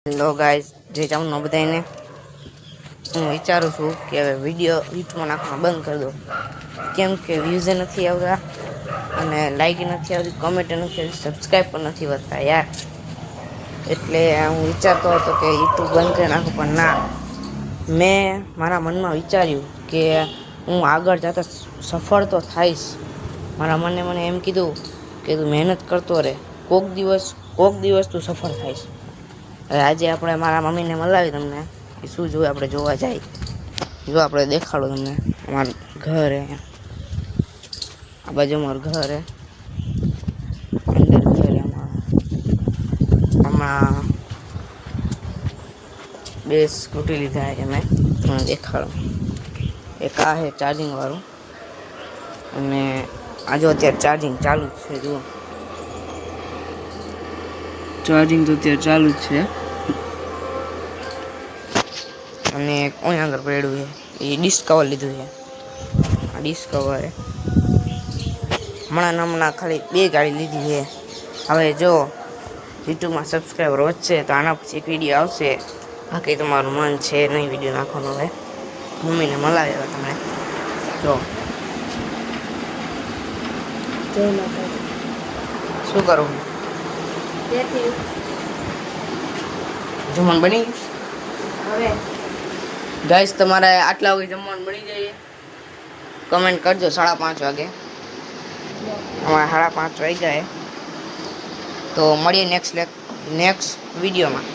Hello guys, જે ચાઉનો બધાને હું વિચારું છું કે હવે વિડીયો યુટ્યુબમાં નાખવાનું બંધ કરી દો, કેમ કે વ્યૂઝ નથી આવતા અને લાઈક નથી આવતી, કમેન્ટ નથી આવતી, સબસ્ક્રાઈબ પણ નથી વધતા યાર. એટલે હું વિચારતો હતો કે યુટ્યુબ બંધ કરી નાખું, પણ ના, મેં મારા મનમાં વિચાર્યું કે હું આગળ જતા સફળ તો થઈશ. મારા મને એમ કીધું કે તું મહેનત કરતો રહે, કોક દિવસ તું સફળ થઈશ. હવે આજે આપણે મારા મમ્મીને મળાવી તમને કે શું જોયું, આપણે જોવા જાય. જો આપણે દેખાડો તમને અમારું ઘર હે, આ બાજુ અમારું ઘર હે, અંદર ઘર હે અમારું. હમણાં બે સ્કૂટી લીધા છે મેં, તમને દેખાડો. એક આ છે ચાર્જિંગ વાળું, અને આ જો અત્યારે ચાર્જિંગ ચાલુ જ છે. જુઓ, ચાર્જિંગ તો અત્યારે ચાલુ જ છે. અને કોઈ આગળ પડ્યું છે, એ ડિસ્કવર લીધું છે. આ ડિસ્કવર હમણાં ખાલી 2 ગાડી લીધી છે. હવે જો યુટ્યુબમાં સબસ્ક્રાઈબર વધશે તો આના પછી એક વિડીયો આવશે. બાકી તમારું મન છે નહીં વિડીયો નાખવાનું. હવે મમ્મીને મળાવી હવે તમને જો શું કરું જમવાનું બની હવે ગાઈસ, તમારે આટલા વાગે જમવાનું બની જાય? કમેન્ટ કરજો. 5:30 વાગે, અમારે 5:30 વાગ્યા. તો મળીએ નેક્સ્ટ વિડીયોમાં.